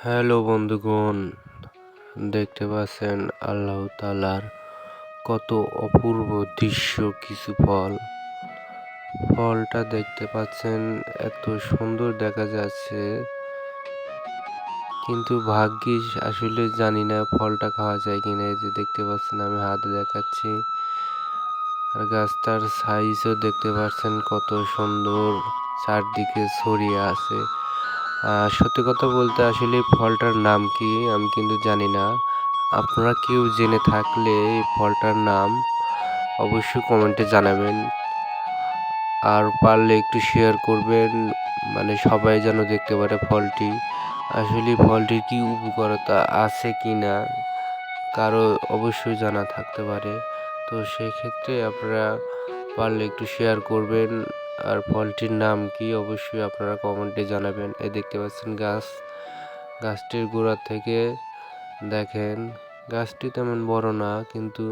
Hello বন্ধুগণ, দেখতে পাচ্ছেন আল্লাহ তাআলার কত অপূর্ব দৃশ্য। কিছু ফলটা দেখতে পাচ্ছেন, এত সুন্দর দেখা যাচ্ছে, কিন্তু ভাগ্যিস আসলে জানি না ফলটা খাওয়া যায় কিনা। এই যে দেখতে পাচ্ছেন, আমি হাতে দেখাচ্ছি, আর গাছটার সাইজও দেখতে পাচ্ছেন কত সুন্দর, চারদিকে ছড়িয়ে আছে। সত্যি কথা বলতে আসলে এই ফলটার নাম কি আমি কিন্তু জানি না। আপনারা কেউ জেনে থাকলে এই ফলটার নাম অবশ্যই কমেন্টে জানাবেন, আর পারলে একটু শেয়ার করবেন, মানে সবাই যেন দেখতে পারে ফলটি। আসলে ফলটির কি উপকারিতা আছে কি না কারো অবশ্যই জানা থাকতে পারে। তো সেই ক্ষেত্রে আপনারা পারলে একটু শেয়ার করবেন, আর ফলটির নাম কি অবশ্যই আপনারা কমেন্টে জানাবেন। এই দেখতে পাচ্ছেন গাছটির গোড়া থেকে দেখেন, গাছটি তেমন বড় না, কিন্তু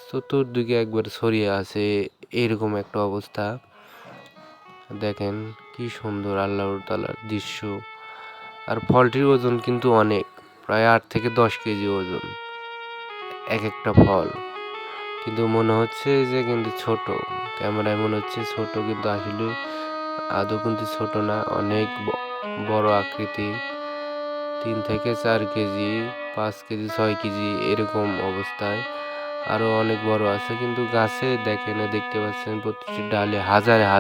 চতুর্দিকে একবার ছড়িয়ে আছে, এরকম একটা অবস্থা। দেখেন কি সুন্দর আল্লাহর তাআলার দৃশ্য। আর ফলটির ওজন কিন্তু অনেক, প্রায় 8 থেকে 10 কেজি ওজন এক একটা ফল। কিন্তু মনে হচ্ছে যে কিন্তু ছোট, ক্যামেরায় মনে হচ্ছে ছোট, কিন্তু আসলে আদৌ কিন্তু ছোট না, অনেক বড় আকৃতি। 3 থেকে 4 কেজি, 5 কেজি, 6 কেজি এরকম অবস্থায়। আরো অনেক বড় আছে, কিন্তু গাছে দেখেন, দেখতে পাচ্ছেন প্রতিটি ডালে হাজারে